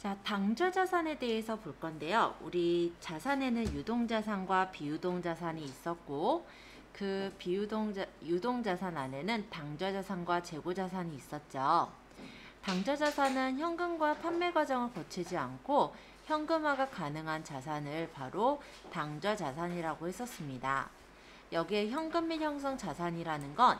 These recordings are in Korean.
자, 당좌자산에 대해서 볼 건데요. 우리 자산에는 유동자산과 비유동자산이 있었고, 그 유동자산 안에는 당좌자산과 재고자산이 있었죠. 당좌자산은 현금과 판매 과정을 거치지 않고 현금화가 가능한 자산을 바로 당좌자산이라고 했었습니다. 여기에 현금 및 형성 자산이라는 건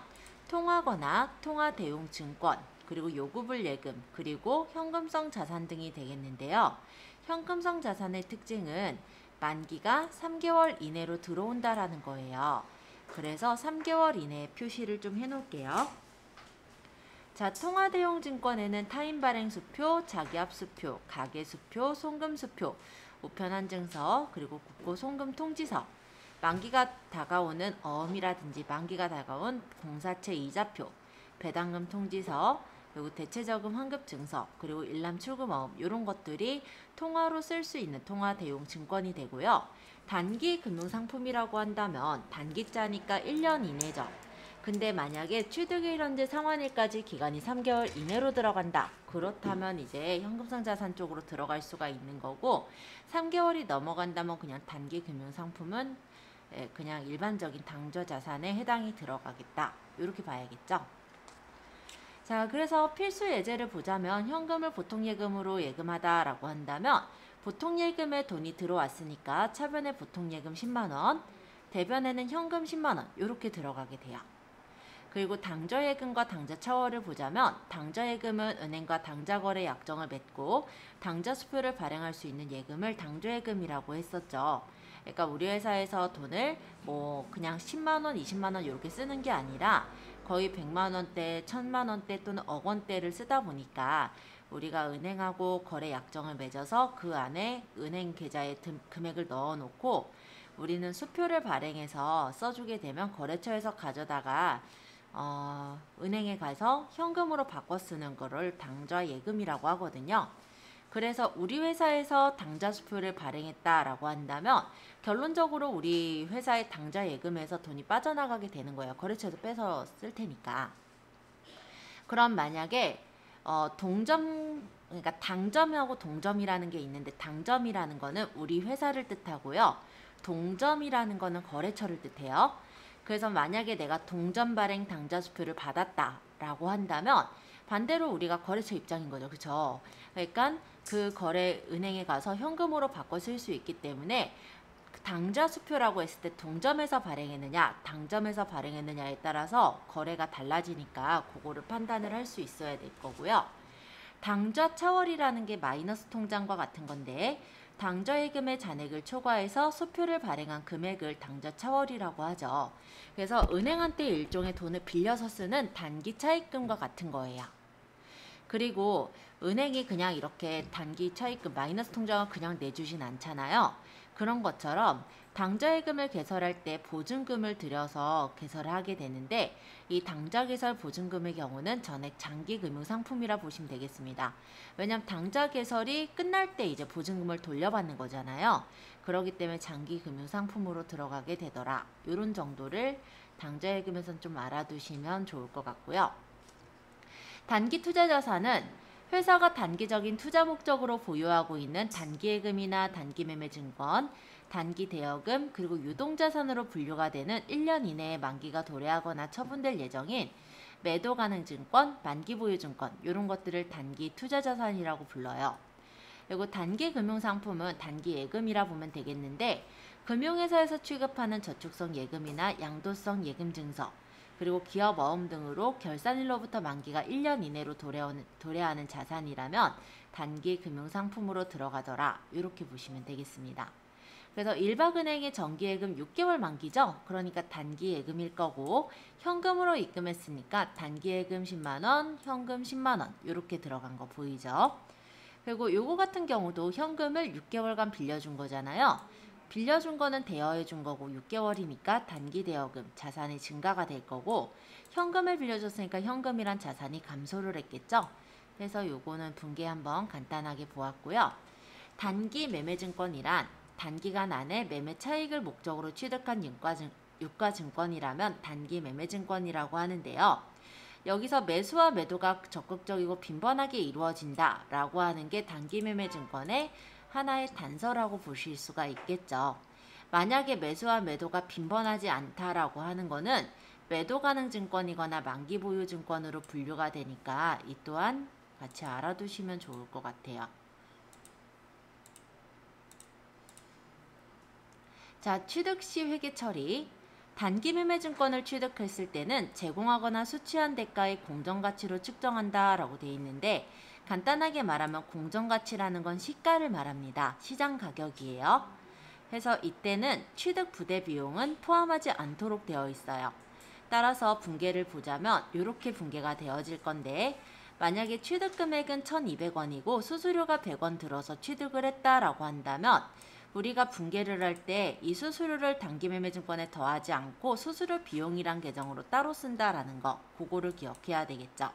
통화거나 통화대용 증권, 그리고 요구불 예금, 그리고 현금성 자산 등이 되겠는데요. 현금성 자산의 특징은 만기가 3개월 이내로 들어온다라는 거예요. 그래서 3개월 이내에 표시를 좀 해놓을게요. 자, 통화대용 증권에는 타인발행수표, 자기압수표, 가계수표, 송금수표, 우편한증서, 그리고 국고송금통지서, 만기가 다가오는 어음이라든지 만기가 다가온 공사채 이자표, 배당금 통지서, 그리고 대체저금 환급증서, 그리고 일람출금어음 이런 것들이 통화로 쓸 수 있는 통화대용 증권이 되고요. 단기 금융상품이라고 한다면 단기짜니까 1년 이내죠. 근데 만약에 취득일 현재 상환일까지 기간이 3개월 이내로 들어간다. 그렇다면 이제 현금성 자산 쪽으로 들어갈 수가 있는 거고, 3개월이 넘어간다면 그냥 단기 금융상품은 그냥 일반적인 당좌자산에 해당이 들어가겠다. 이렇게 봐야겠죠. 자, 그래서 필수 예제를 보자면 현금을 보통예금으로 예금하다라고 한다면 보통예금에 돈이 들어왔으니까 차변에 보통예금 10만원, 대변에는 현금 10만원 이렇게 들어가게 돼요. 그리고 당좌예금과 당좌차월을 보자면 당좌예금은 은행과 당좌거래 약정을 맺고 당좌수표를 발행할 수 있는 예금을 당좌예금이라고 했었죠. 그러니까 우리 회사에서 돈을 뭐 그냥 10만원, 20만원 이렇게 쓰는 게 아니라 거의 100만원대, 1000만원대 또는 억원대를 쓰다 보니까 우리가 은행하고 거래 약정을 맺어서 그 안에 은행 계좌에 금액을 넣어놓고 우리는 수표를 발행해서 써주게 되면 거래처에서 가져다가 은행에 가서 현금으로 바꿔 쓰는 거를 당좌예금이라고 하거든요. 그래서 우리 회사에서 당좌수표를 발행했다라고 한다면 결론적으로 우리 회사의 당좌예금에서 돈이 빠져나가게 되는 거예요. 거래처에서 빼서 쓸 테니까. 그럼 만약에 그러니까 당점하고 동점이라는 게 있는데 당점이라는 거는 우리 회사를 뜻하고요. 동점이라는 거는 거래처를 뜻해요. 그래서 만약에 내가 동점 발행 당좌수표를 받았다라고 한다면 반대로 우리가 거래처 입장인 거죠. 그렇죠? 그러니까 그 거래 은행에 가서 현금으로 바꿔 쓸 수 있기 때문에 당좌수표라고 했을 때 동점에서 발행했느냐 당점에서 발행했느냐에 따라서 거래가 달라지니까 그거를 판단을 할 수 있어야 될 거고요. 당좌차월이라는 게 마이너스 통장과 같은 건데 당좌예금의 잔액을 초과해서 수표를 발행한 금액을 당좌차월이라고 하죠. 그래서 은행한테 일종의 돈을 빌려서 쓰는 단기 차입금과 같은 거예요. 그리고 은행이 그냥 이렇게 단기 차입금 마이너스 통장을 그냥 내주진 않잖아요. 그런 것처럼 당좌예금을 개설할 때 보증금을 들여서 개설을 하게 되는데 이 당좌개설 보증금의 경우는 전액 장기금융상품이라 보시면 되겠습니다. 왜냐하면 당좌개설이 끝날 때 이제 보증금을 돌려받는 거잖아요. 그렇기 때문에 장기금융상품으로 들어가게 되더라. 이런 정도를 당좌예금에서는 좀 알아두시면 좋을 것 같고요. 단기 투자자산은 회사가 단기적인 투자 목적으로 보유하고 있는 단기예금이나 단기매매증권, 단기대여금, 그리고 유동자산으로 분류가 되는 1년 이내에 만기가 도래하거나 처분될 예정인 매도가능증권, 만기보유증권 이런 것들을 단기 투자자산이라고 불러요. 그리고 단기 금융상품은 단기 예금이라 보면 되겠는데 금융회사에서 취급하는 저축성 예금이나 양도성 예금증서, 그리고 기업 어음 등으로 결산일로부터 만기가 1년 이내로 도래하는 자산이라면 단기 금융상품으로 들어가더라. 이렇게 보시면 되겠습니다. 그래서 일박은행의 정기예금 6개월 만기죠. 그러니까 단기예금일 거고 현금으로 입금했으니까 단기예금 10만원, 현금 10만원 이렇게 들어간 거 보이죠. 그리고 요거 같은 경우도 현금을 6개월간 빌려준 거잖아요. 빌려준 거는 대여해 준 거고 6개월이니까 단기 대여금 자산이 증가가 될 거고 현금을 빌려줬으니까 현금이란 자산이 감소를 했겠죠. 그래서 요거는 분개 한번 간단하게 보았고요. 단기 매매증권이란 단기간 안에 매매 차익을 목적으로 취득한 유가증권이라면 단기 매매증권이라고 하는데요. 여기서 매수와 매도가 적극적이고 빈번하게 이루어진다 라고 하는 게 단기매매증권의 하나의 단서라고 보실 수가 있겠죠. 만약에 매수와 매도가 빈번하지 않다라고 하는 거는 매도 가능 증권이거나 만기 보유 증권으로 분류가 되니까 이 또한 같이 알아두시면 좋을 것 같아요. 자, 취득 시 회계 처리. 단기 매매 증권을 취득했을 때는 제공하거나 수취한 대가의 공정가치로 측정한다 라고 되어 있는데, 간단하게 말하면 공정가치라는 건 시가를 말합니다. 시장 가격이에요. 그래서 이때는 취득 부대 비용은 포함하지 않도록 되어 있어요. 따라서 분계를 보자면 이렇게 분계가 되어질 건데, 만약에 취득 금액은 1,200원이고 수수료가 100원 들어서 취득을 했다라고 한다면 우리가 분계를 할 때 이 수수료를 단기매매증권에 더하지 않고 수수료 비용이란 계정으로 따로 쓴다라는 거, 그거를 기억해야 되겠죠.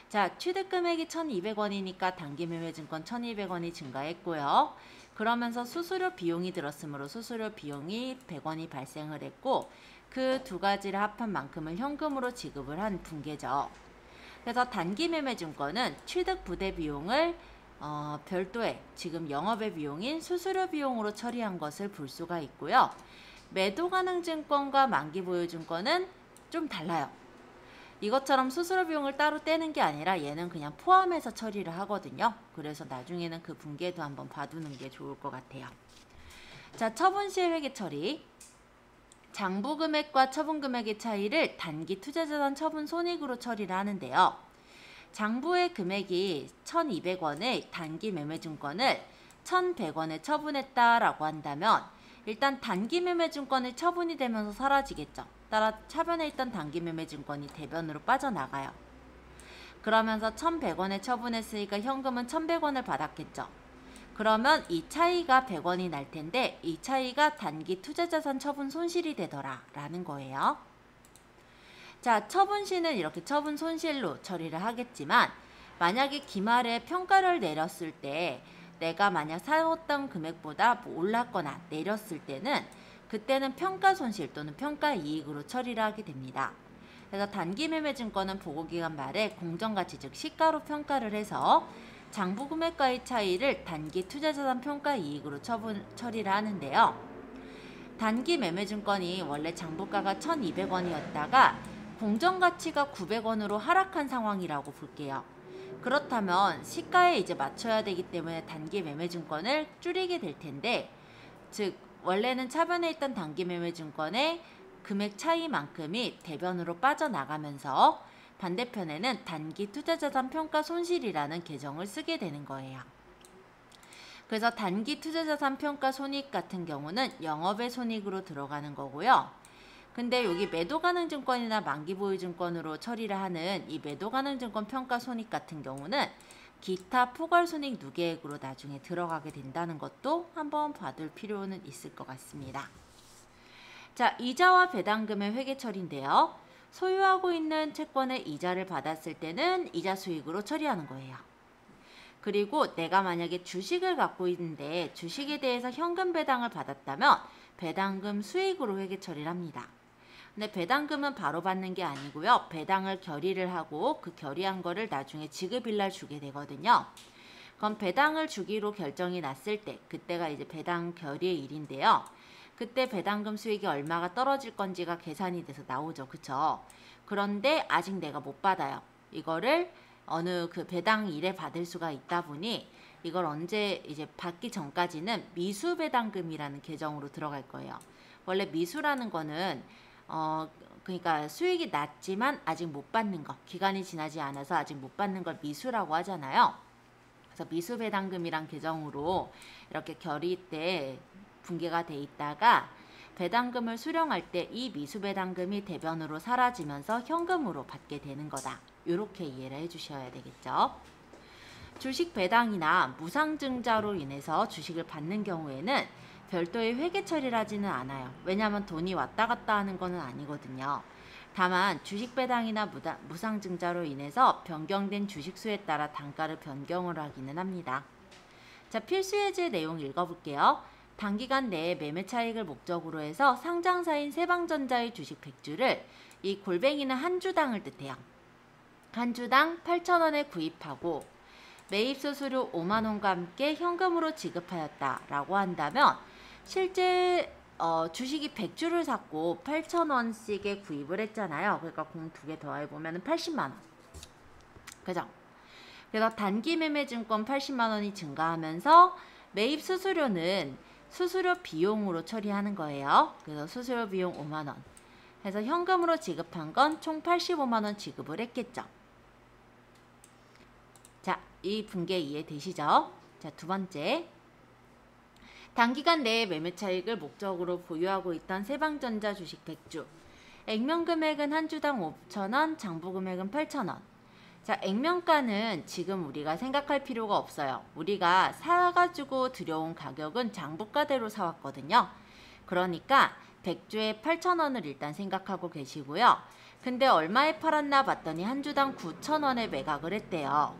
자, 취득 금액이 1,200원이니까 단기매매증권 1,200원이 증가했고요. 그러면서 수수료 비용이 들었으므로 수수료 비용이 100원이 발생을 했고, 그 두 가지를 합한 만큼을 현금으로 지급을 한 분계죠. 그래서 단기매매증권은 취득 부대 비용을 별도의 지금 영업의 비용인 수수료 비용으로 처리한 것을 볼 수가 있고요. 매도 가능 증권과 만기 보유 증권은 좀 달라요. 이것처럼 수수료 비용을 따로 떼는 게 아니라 얘는 그냥 포함해서 처리를 하거든요. 그래서 나중에는 그 분계도 한번 봐두는 게 좋을 것 같아요. 자, 처분 시의 회계 처리. 장부 금액과 처분 금액의 차이를 단기 투자자산 처분 손익으로 처리를 하는데요. 장부의 금액이 1,200원의 단기 매매증권을 1,100원에 처분했다라고 한다면 일단 단기 매매증권이 처분이 되면서 사라지겠죠. 따라 차변에 있던 단기 매매증권이 대변으로 빠져나가요. 그러면서 1,100원에 처분했으니까 현금은 1,100원을 받았겠죠. 그러면 이 차이가 100원이 날 텐데 이 차이가 단기 투자자산 처분 손실이 되더라 라는 거예요. 자, 처분 시는 이렇게 처분 손실로 처리를 하겠지만, 만약에 기말에 평가를 내렸을 때 내가 만약 사왔던 금액보다 올랐거나 내렸을 때는 그때는 평가 손실 또는 평가 이익으로 처리를 하게 됩니다. 그래서 단기 매매 증권은 보고기간 말에 공정가치 즉 시가로 평가를 해서 장부 금액과의 차이를 단기 투자자산 평가 이익으로 처리를 하는데요. 단기 매매 증권이 원래 장부가가 1,200원이었다가 공정가치가 900원으로 하락한 상황이라고 볼게요. 그렇다면 시가에 이제 맞춰야 되기 때문에 단기 매매증권을 줄이게 될 텐데, 즉 원래는 차변에 있던 단기 매매증권의 금액 차이만큼이 대변으로 빠져나가면서 반대편에는 단기 투자자산 평가 손실이라는 계정을 쓰게 되는 거예요. 그래서 단기 투자자산 평가 손익 같은 경우는 영업의 손익으로 들어가는 거고요. 근데 여기 매도 가능 증권이나 만기 보유 증권으로 처리를 하는 이 매도 가능 증권 평가 손익 같은 경우는 기타 포괄 손익 누계액으로 나중에 들어가게 된다는 것도 한번 봐둘 필요는 있을 것 같습니다. 자, 이자와 배당금의 회계 처리인데요. 소유하고 있는 채권의 이자를 받았을 때는 이자 수익으로 처리하는 거예요. 그리고 내가 만약에 주식을 갖고 있는데 주식에 대해서 현금 배당을 받았다면 배당금 수익으로 회계 처리를 합니다. 근데 배당금은 바로 받는 게 아니고요. 배당을 결의를 하고 그 결의한 거를 나중에 지급일날 주게 되거든요. 그럼 배당을 주기로 결정이 났을 때 그때가 이제 배당 결의의 일인데요. 그때 배당금 수익이 얼마가 떨어질 건지가 계산이 돼서 나오죠. 그쵸? 그런데 아직 내가 못 받아요. 이거를 어느 그 배당일에 받을 수가 있다 보니 이걸 언제 이제 받기 전까지는 미수 배당금이라는 계정으로 들어갈 거예요. 원래 미수라는 거는 그러니까 수익이 낮지만 아직 못 받는 거, 기간이 지나지 않아서 아직 못 받는 걸 미수라고 하잖아요. 그래서 미수 배당금이란 계정으로 이렇게 결의 때 분계가 돼 있다가 배당금을 수령할 때 이 미수 배당금이 대변으로 사라지면서 현금으로 받게 되는 거다. 이렇게 이해를 해주셔야 되겠죠. 주식 배당이나 무상증자로 인해서 주식을 받는 경우에는 별도의 회계 처리를 하지는 않아요. 왜냐하면 돈이 왔다 갔다 하는 거는 아니거든요. 다만 주식 배당이나 무상증자로 인해서 변경된 주식수에 따라 단가를 변경을 하기는 합니다. 자, 필수예제 내용 읽어볼게요. 단기간 내에 매매 차익을 목적으로 해서 상장사인 세방전자의 주식 100주를 이 골뱅이는 한 주당을 뜻해요. 한 주당 8,000원에 구입하고 매입 수수료 5만 원과 함께 현금으로 지급하였다 라고 한다면 실제 주식이 100주를 샀고 8,000원씩에 구입을 했잖아요. 그러니까 공 2개 더해보면 80만 원. 그죠? 그래서 단기 매매 증권 80만 원이 증가하면서 매입 수수료는 수수료 비용으로 처리하는 거예요. 그래서 수수료 비용 5만 원. 해서 현금으로 지급한 건 총 85만 원 지급을 했겠죠. 자, 이 분계 이해되시죠? 자, 두 번째. 단기간 내에 매매 차익을 목적으로 보유하고 있던 세방전자 주식 100주. 액면 금액은 한 주당 5,000원, 장부 금액은 8,000원. 자, 액면가는 지금 우리가 생각할 필요가 없어요. 우리가 사가지고 들여온 가격은 장부가대로 사왔거든요. 그러니까 100주에 8,000원을 일단 생각하고 계시고요. 근데 얼마에 팔았나 봤더니 한 주당 9,000원에 매각을 했대요.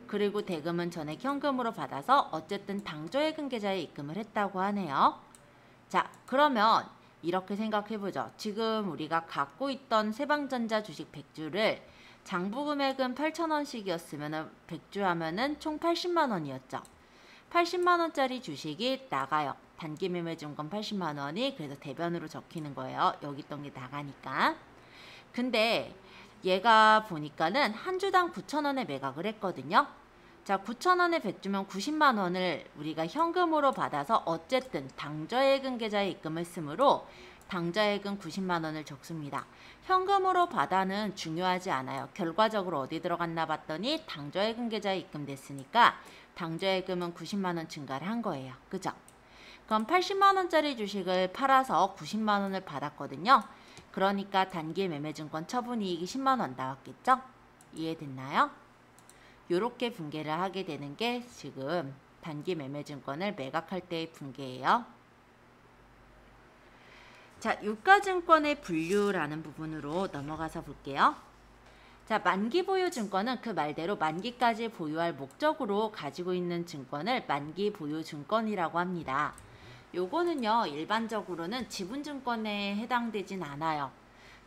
그리고 대금은 전액 현금으로 받아서 어쨌든 당조해금 계좌에 입금을 했다고 하네요. 자, 그러면 이렇게 생각해보죠. 지금 우리가 갖고 있던 세방전자 주식 100주를 장부 금액은 8,000원씩이었으면 100주 하면은 총 80만 원이었죠. 80만 원짜리 주식이 나가요. 단기 매매 증권 80만 원이 그래서 대변으로 적히는 거예요. 여기 있던 게 나가니까. 근데 얘가 보니까는 한 주당 9,000원에 매각을 했거든요. 자, 9,000원에 100주면 90만 원을 우리가 현금으로 받아서 어쨌든 당좌예금 계좌에 입금했으므로 당좌예금 90만 원을 적습니다. 현금으로 받아는 중요하지 않아요. 결과적으로 어디 들어갔나 봤더니 당좌예금 계좌에 입금됐으니까 당좌예금은 90만 원 증가를 한 거예요. 그죠? 그럼 80만 원짜리 주식을 팔아서 90만 원을 받았거든요. 그러니까 단기 매매증권 처분이익이 10만 원 나왔겠죠? 이해됐나요? 요렇게 분계를 하게 되는 게 지금 단기 매매증권을 매각할 때의 분계예요. 자, 유가증권의 분류라는 부분으로 넘어가서 볼게요. 자, 만기 보유 증권은 그 말대로 만기까지 보유할 목적으로 가지고 있는 증권을 만기 보유 증권이라고 합니다. 요거는요, 일반적으로는 지분증권에 해당되진 않아요.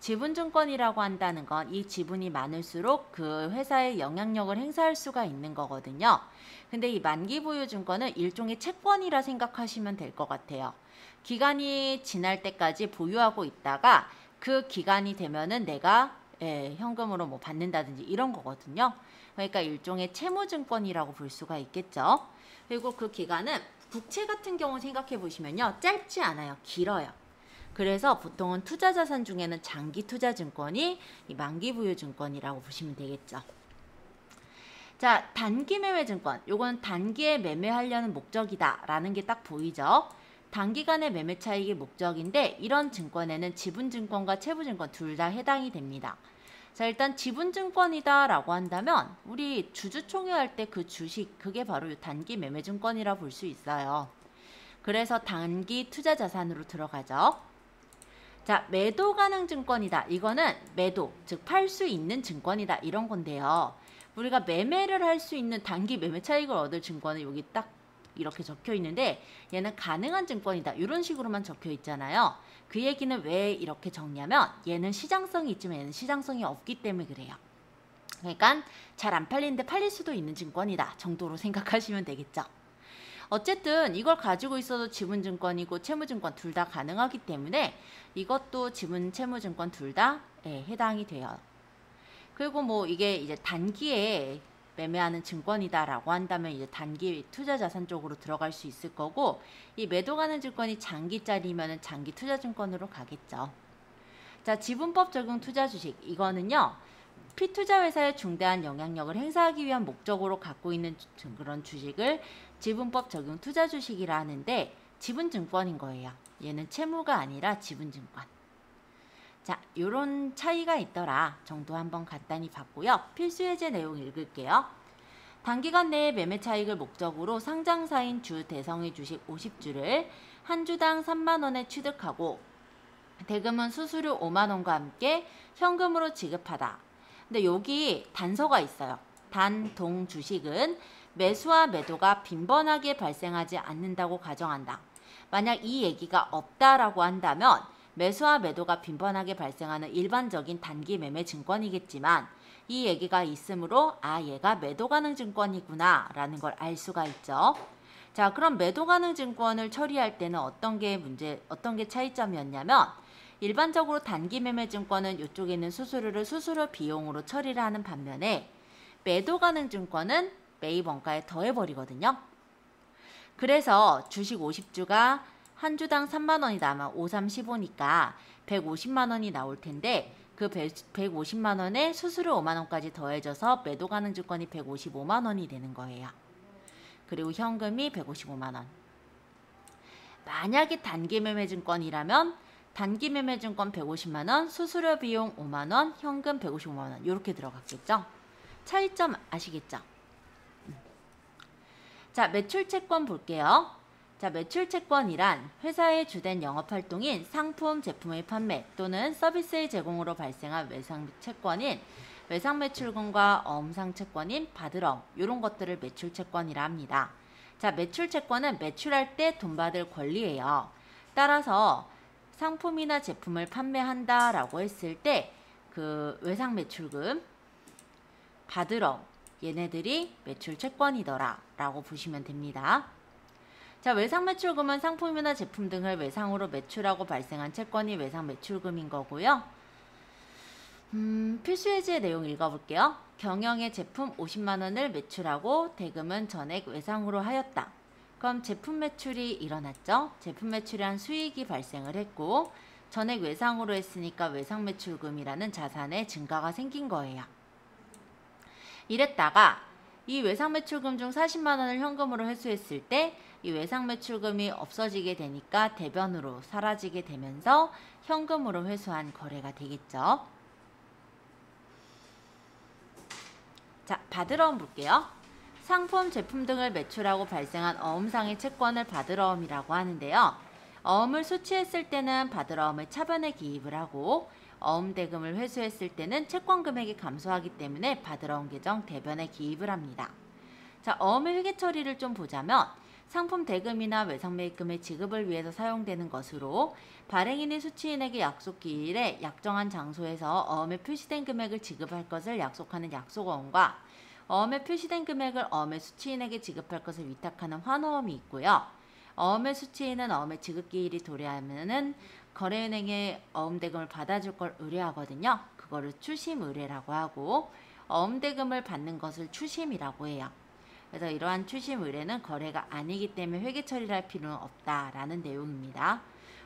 지분증권이라고 한다는 건 이 지분이 많을수록 그 회사의 영향력을 행사할 수가 있는 거거든요. 근데 이 만기 보유 증권은 일종의 채권이라 생각하시면 될 것 같아요. 기간이 지날 때까지 보유하고 있다가 그 기간이 되면은 내가 현금으로 뭐 받는다든지 이런 거거든요. 그러니까 일종의 채무증권이라고 볼 수가 있겠죠. 그리고 그 기간은 국채 같은 경우 생각해 보시면요, 짧지 않아요. 길어요. 그래서 보통은 투자자산 중에는 장기투자증권이 이 만기부유증권이라고 보시면 되겠죠. 자, 단기매매증권. 요건 단기에 매매하려는 목적이다 라는 게 딱 보이죠. 단기간의 매매 차익이 목적인데 이런 증권에는 지분증권과 채무증권 둘 다 해당이 됩니다. 자, 일단 지분증권이다 라고 한다면 우리 주주총회 할 때 그 주식, 그게 바로 단기 매매증권이라 볼 수 있어요. 그래서 단기 투자자산으로 들어가죠. 자, 매도 가능 증권이다. 이거는 매도, 즉 팔 수 있는 증권이다. 이런 건데요. 우리가 매매를 할 수 있는 단기 매매 차익을 얻을 증권은 여기 딱 이렇게 적혀 있는데 얘는 가능한 증권이다. 이런 식으로만 적혀 있잖아요. 그 얘기는 왜 이렇게 적냐면 얘는 시장성이 있지만 얘는 시장성이 없기 때문에 그래요. 그러니까 잘 안 팔리는데 팔릴 수도 있는 증권이다 정도로 생각하시면 되겠죠. 어쨌든 이걸 가지고 있어도 지분증권이고 채무증권 둘 다 가능하기 때문에 이것도 지분 채무증권 둘 다 해당이 돼요. 그리고 뭐 이게 이제 단기에 매매하는 증권이다라고 한다면 이제 단기 투자자산 쪽으로 들어갈 수 있을 거고, 이 매도 가는 증권이 장기짜리면은 장기 투자증권으로 가겠죠. 자, 지분법 적용 투자주식. 이거는요, 피투자회사의 중대한 영향력을 행사하기 위한 목적으로 갖고 있는 그런 주식을 지분법 적용 투자주식이라 하는데 지분증권인 거예요. 얘는 채무가 아니라 지분증권. 자, 요런 차이가 있더라 정도 한번 간단히 봤고요. 필수 해제 내용 읽을게요. 단기간 내에 매매 차익을 목적으로 상장사인 주 대성의 주식 50주를 한 주당 3만 원에 취득하고 대금은 수수료 5만 원과 함께 현금으로 지급하다. 근데 여기 단서가 있어요. 단, 동, 주식은 매수와 매도가 빈번하게 발생하지 않는다고 가정한다. 만약 이 얘기가 없다라고 한다면 매수와 매도가 빈번하게 발생하는 일반적인 단기 매매 증권이겠지만 이 얘기가 있으므로 얘가 매도 가능 증권이구나 라는 걸 알 수가 있죠. 자, 그럼 매도 가능 증권을 처리할 때는 어떤 게 차이점이었냐면, 일반적으로 단기 매매 증권은 이쪽에 있는 수수료를 수수료 비용으로 처리를 하는 반면에 매도 가능 증권은 매입 원가에 더해버리거든요. 그래서 주식 50주가 한 주당 3만 원이 나면 5, 3, 15니까 150만 원이 나올 텐데, 그 150만 원에 수수료 5만 원까지 더해져서 매도 가능 증권이 155만 원이 되는 거예요. 그리고 현금이 155만 원. 만약에 단기 매매 증권이라면 단기 매매 증권 150만 원, 수수료 비용 5만 원, 현금 155만 원 이렇게 들어갔겠죠. 차이점 아시겠죠? 자, 매출 채권 볼게요. 자, 매출 채권이란 회사의 주된 영업활동인 상품, 제품의 판매 또는 서비스의 제공으로 발생한 외상 채권인 외상 매출금과 어음상 채권인 받을어음 이런 것들을 매출 채권이라 합니다. 자, 매출 채권은 매출할 때 돈 받을 권리예요. 따라서 상품이나 제품을 판매한다 라고 했을 때 그 외상 매출금, 받을어음 얘네들이 매출 채권이더라 라고 보시면 됩니다. 자, 외상 매출금은 상품이나 제품 등을 외상으로 매출하고 발생한 채권이 외상 매출금인 거고요. 필수예제의 내용 읽어볼게요. 경영의 제품 50만 원을 매출하고 대금은 전액 외상으로 하였다. 그럼 제품 매출이 일어났죠. 제품 매출한 수익이 발생을 했고 전액 외상으로 했으니까 외상 매출금이라는 자산의 증가가 생긴 거예요. 이랬다가 이 외상 매출금 중 40만 원을 현금으로 회수했을 때 이 외상 매출금이 없어지게 되니까 대변으로 사라지게 되면서 현금으로 회수한 거래가 되겠죠. 자, 받을어음 볼게요. 상품, 제품 등을 매출하고 발생한 어음상의 채권을 받을어음이라고 하는데요. 어음을 수취했을 때는 받을어음의 차변에 기입을 하고 어음 대금을 회수했을 때는 채권 금액이 감소하기 때문에 받을어음 계정 대변에 기입을 합니다. 자, 어음의 회계 처리를 좀 보자면 상품 대금이나 외상 매입금의 지급을 위해서 사용되는 것으로 발행인이 수취인에게 약속 기일에 약정한 장소에서 어음에 표시된 금액을 지급할 것을 약속하는 약속어음과 어음에 표시된 금액을 어음의 수취인에게 지급할 것을 위탁하는 환어음이 있고요. 어음의 수취인은 어음의 지급 기일이 도래하면은 거래은행에 어음 대금을 받아줄 걸 의뢰하거든요. 그거를 추심 의뢰라고 하고 어음 대금을 받는 것을 추심이라고 해요. 그래서 이러한 추심 의뢰는 거래가 아니기 때문에 회계 처리를 할 필요는 없다라는 내용입니다.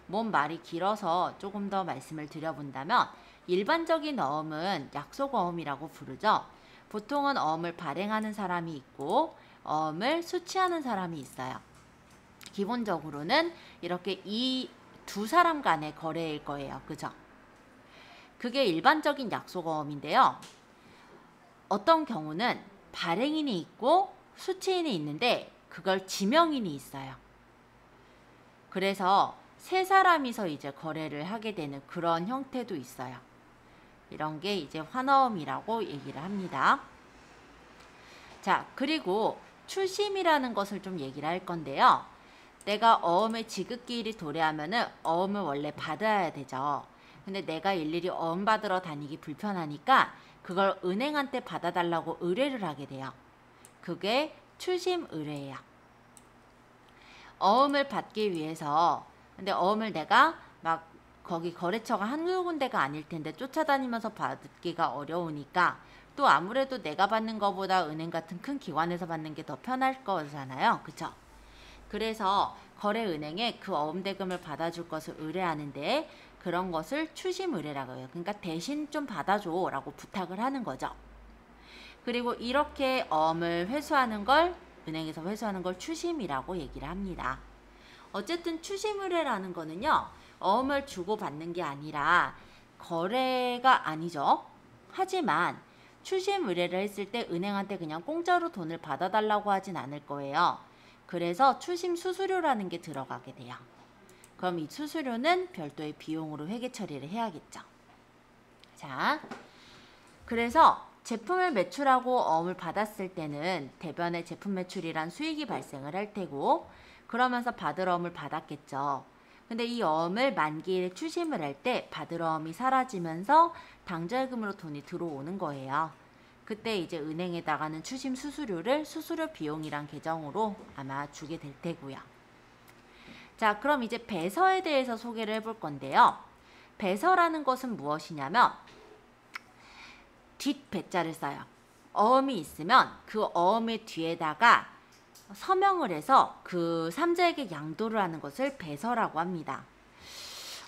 뭔 말이 길어서 조금 더 말씀을 드려본다면 일반적인 어음은 약속어음이라고 부르죠. 보통은 어음을 발행하는 사람이 있고 어음을 수취하는 사람이 있어요. 기본적으로는 이렇게 이 두 사람 간의 거래일 거예요. 그죠? 그게 일반적인 약속어음인데요. 어떤 경우는 발행인이 있고 수취인이 있는데 그걸 지명인이 있어요. 그래서 세 사람이서 이제 거래를 하게 되는 그런 형태도 있어요. 이런 게 이제 환어음이라고 얘기를 합니다. 자, 그리고 추심이라는 것을 좀 얘기를 할 건데요. 내가 어음의 지급기일이 도래하면은 어음을 원래 받아야 되죠. 근데 내가 일일이 어음 받으러 다니기 불편하니까 그걸 은행한테 받아달라고 의뢰를 하게 돼요. 그게 추심 의뢰예요. 어음을 받기 위해서, 근데 어음을 내가 막 거기 거래처가 한두 군데가 아닐 텐데 쫓아다니면서 받기가 어려우니까 또 아무래도 내가 받는 것보다 은행 같은 큰 기관에서 받는 게 더 편할 거잖아요. 그쵸? 그래서 거래은행에 그 어음 대금을 받아줄 것을 의뢰하는데 그런 것을 추심 의뢰라고 해요. 그러니까 대신 좀 받아줘 라고 부탁을 하는 거죠. 그리고 이렇게 어음을 회수하는 걸, 은행에서 회수하는 걸 추심이라고 얘기를 합니다. 어쨌든 추심 의뢰라는 거는요, 어음을 주고받는 게 아니라 거래가 아니죠. 하지만 추심 의뢰를 했을 때 은행한테 그냥 공짜로 돈을 받아달라고 하진 않을 거예요. 그래서 추심 수수료라는 게 들어가게 돼요. 그럼 이 수수료는 별도의 비용으로 회계 처리를 해야겠죠. 자, 그래서 제품을 매출하고 어음을 받았을 때는 대변에 제품 매출이란 수익이 발생을 할 테고 그러면서 받을 어음을 받았겠죠. 근데 이 어음을 만기일에 추심을 할 때 받을 어음이 사라지면서 당좌예금으로 돈이 들어오는 거예요. 그때 이제 은행에 나가는 추심 수수료를 수수료 비용이란 계정으로 아마 주게 될 테고요. 자, 그럼 이제 배서에 대해서 소개를 해볼 건데요. 배서라는 것은 무엇이냐면 뒷배자를 써요. 어음이 있으면 그 어음의 뒤에다가 서명을 해서 그 삼자에게 양도를 하는 것을 배서라고 합니다.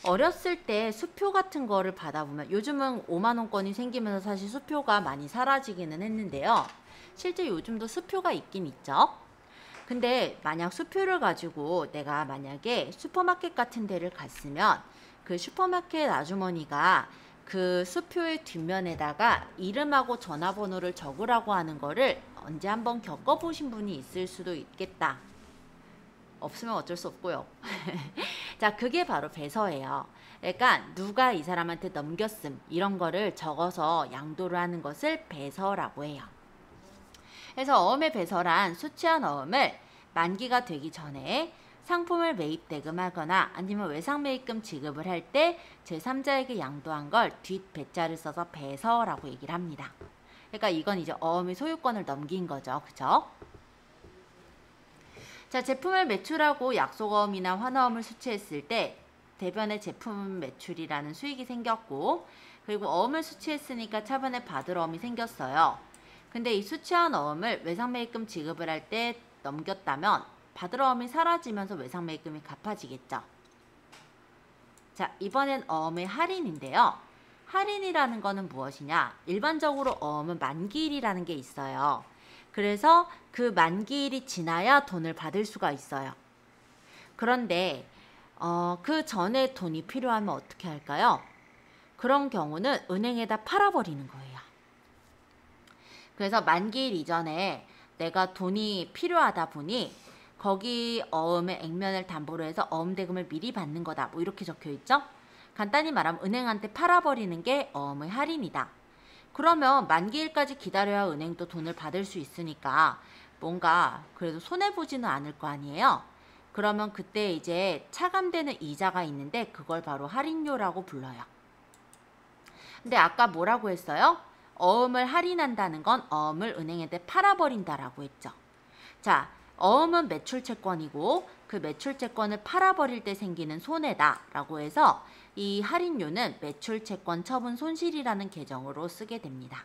어렸을 때 수표 같은 거를 받아보면 요즘은 5만원권이 생기면서 사실 수표가 많이 사라지기는 했는데요. 실제 요즘도 수표가 있긴 있죠. 근데 만약 수표를 가지고 내가 만약에 슈퍼마켓 같은 데를 갔으면 그 슈퍼마켓 아주머니가 그 수표의 뒷면에다가 이름하고 전화번호를 적으라고 하는 거를 언제 한번 겪어보신 분이 있을 수도 있겠다. 없으면 어쩔 수 없고요. 자, 그게 바로 배서예요. 그러니까 누가 이 사람한테 넘겼음 이런 거를 적어서 양도를 하는 것을 배서라고 해요. 그래서 어음의 배서란 수취한 어음을 만기가 되기 전에 상품을 매입 대금하거나 아니면 외상 매입금 지급을 할 때 제3자에게 양도한 걸 뒷배자를 써서 배서라고 얘기를 합니다. 그러니까 이건 이제 어음의 소유권을 넘긴 거죠. 그죠? 자, 제품을 매출하고 약속어음이나 환어음을 수취했을 때 대변에 제품 매출이라는 수익이 생겼고, 그리고 어음을 수취했으니까 차변에 받을 어음이 생겼어요. 근데 이 수취한 어음을 외상매입금 지급을 할 때 넘겼다면 받을 어음이 사라지면서 외상매입금이 갚아지겠죠. 자, 이번엔 어음의 할인인데요. 할인이라는 거는 무엇이냐? 일반적으로 어음은 만기일이라는 게 있어요. 그래서 그 만기일이 지나야 돈을 받을 수가 있어요. 그런데 그 전에 돈이 필요하면 어떻게 할까요? 그런 경우는 은행에다 팔아버리는 거예요. 그래서 만기일 이전에 내가 돈이 필요하다 보니 거기 어음의 액면을 담보로 해서 어음 대금을 미리 받는 거다. 뭐 이렇게 적혀 있죠? 간단히 말하면 은행한테 팔아버리는 게 어음의 할인이다. 그러면 만기일까지 기다려야 은행도 돈을 받을 수 있으니까 뭔가 그래도 손해보지는 않을 거 아니에요? 그러면 그때 이제 차감되는 이자가 있는데 그걸 바로 할인료라고 불러요. 근데 아까 뭐라고 했어요? 어음을 할인한다는 건 어음을 은행한테 팔아버린다라고 했죠. 자, 어음은 매출채권이고 그 매출채권을 팔아버릴 때 생기는 손해다라고 해서 이 할인료는 매출채권 처분 손실이라는 계정으로 쓰게 됩니다.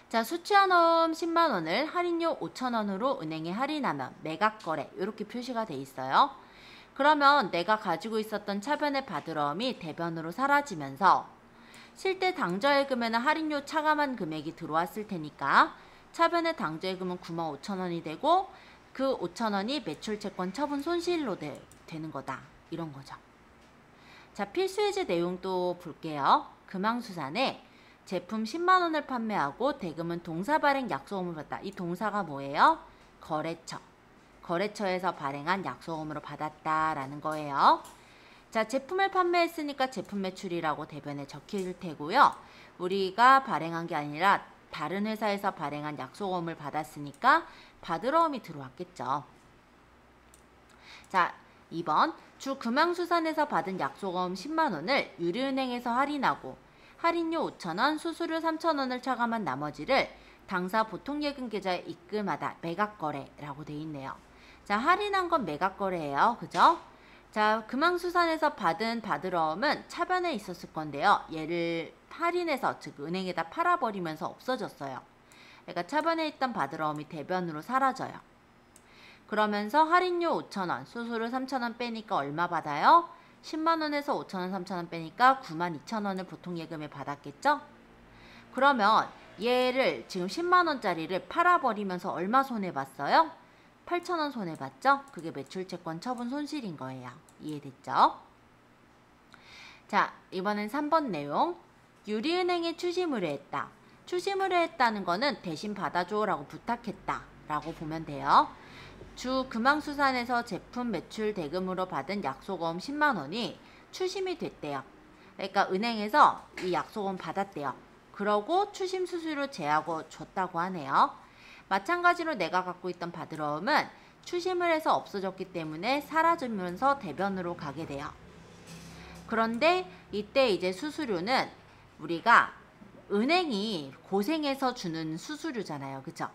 자, 수취한 어음 10만원을 할인료 5천원으로 은행에 할인하면 매각거래 이렇게 표시가 돼 있어요. 그러면 내가 가지고 있었던 차변에 받을 어음이 대변으로 사라지면서 실제 당저예금에는 할인료 차감한 금액이 들어왔을 테니까 차변의 당저예금은 95,000원이 되고 그 5,000원이 매출채권 처분 손실로 되는 거다. 이런 거죠. 자, 필수해제 내용도 볼게요. 금왕수산에 제품 10만원을 판매하고 대금은 동사 발행 약속음을 받다. 이 동사가 뭐예요? 거래처. 거래처에서 발행한 약속음으로 받았다라는 거예요. 자, 제품을 판매했으니까 제품 매출이라고 대변에 적힐 테고요. 우리가 발행한 게 아니라 다른 회사에서 발행한 약속음을 받았으니까 받을 어음이 들어왔겠죠. 자, 2번 주 금왕수산에서 받은 약속어음 10만원을 유리은행에서 할인하고 할인료 5,000원, 수수료 3,000원을 차감한 나머지를 당사 보통예금 계좌에 입금하다. 매각거래라고 돼 있네요. 자, 할인한 건 매각거래예요. 그죠? 자, 금왕수산에서 받은 받을 어음은 차변에 있었을 건데요. 얘를 할인해서 즉 은행에다 팔아버리면서 없어졌어요. 그러니까 차변에 있던 받을 어음이 대변으로 사라져요. 그러면서 할인료 5,000원, 수수료 3,000원 빼니까 얼마 받아요? 10만원에서 5,000원, 3,000원 빼니까 92,000원을 보통예금에 받았겠죠? 그러면 얘를 지금 10만원짜리를 팔아버리면서 얼마 손해봤어요? 8,000원 손해봤죠? 그게 매출채권 처분 손실인 거예요. 이해됐죠? 자, 이번엔 3번 내용. 유리은행에 추심의뢰했다. 추심의뢰했다는 거는 대신 받아줘 라고 부탁했다 라고 보면 돼요. 주 금왕수산에서 제품 매출 대금으로 받은 약속어음 10만원이 추심이 됐대요. 그러니까 은행에서 이 약속어음 받았대요. 그러고 추심 수수료 제하고 줬다고 하네요. 마찬가지로 내가 갖고 있던 받을 어음은 추심을 해서 없어졌기 때문에 사라지면서 대변으로 가게 돼요. 그런데 이때 이제 수수료는 우리가 은행이 고생해서 주는 수수료잖아요. 그쵸?